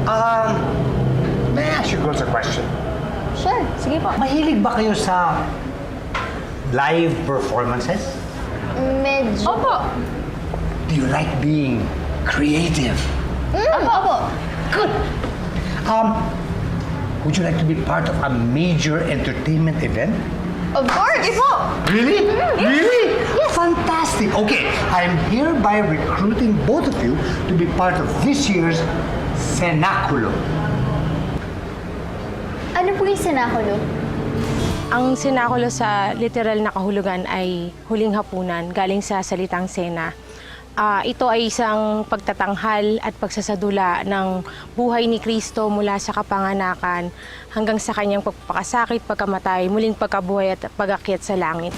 Um, may I ask you girls a question? Sure, sige po. Mahilig ba kayo sa live performances? Medyo. Opo. Do you like being creative? Opo. Good. Would you like to be part of a major entertainment event? Of course. Sige po. Really? Really? Yes. Fantastic. Okay, I'm hereby recruiting both of you to be part of this year's Cenaculo. Ano po yung sinakulo? Ang sinakulo sa literal na kahulugan ay huling hapunan, galing sa salitang sena. Ito ay isang pagtatanghal at pagsasadula ng buhay ni Kristo mula sa kapanganakan hanggang sa kanyang pagpapakasakit, pagkamatay, muling pagkabuhay at pag-akyat sa langit.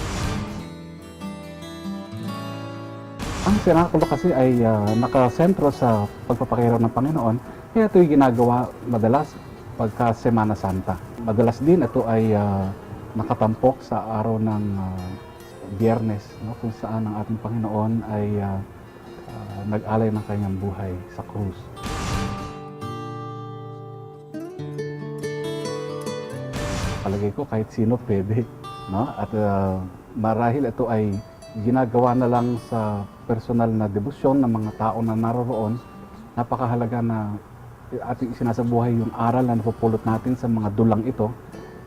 Ang sinakulo kasi ay nakasentro sa pagpapakiraw ng Panginoon, kaya ito'y ginagawa madalas pagka Semana Santa. Madalas din ito ay nakatampok sa araw ng Biyernes, no, kung saan ang ating Panginoon ay nag-alay ng kanyang buhay sa krus. Palagay ko kahit sino pwede, no? At marahil ito ay ginagawa na lang sa personal na debosyon ng mga tao na naroroon. Napakahalaga na ating sinasabuhay yung aral na napupulot natin sa mga dulang ito.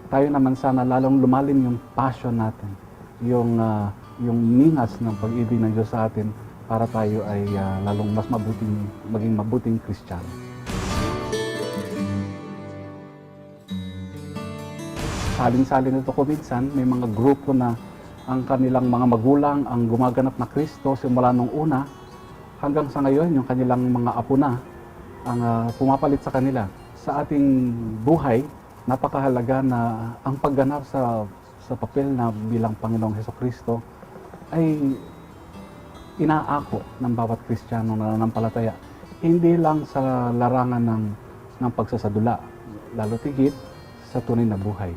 Tayo naman sana lalong lumalim yung passion natin, yung ningas ng pag-ibig ng Diyos sa atin para tayo ay lalong mas maging mabuting Kristiyano. Salin-salin ito ko minsan, may mga grupo na ang kanilang mga magulang ang gumaganap na Kristo simula nung una hanggang sa ngayon yung kanilang mga apo na ang pumapalit sa kanila. Sa ating buhay, napakahalaga na ang pagganap sa papel na bilang Panginoong Hesukristo ay inaako ng bawat Kristiyano na nanampalataya. Hindi lang sa larangan ng pagsasadula, lalo tigit sa tunay na buhay.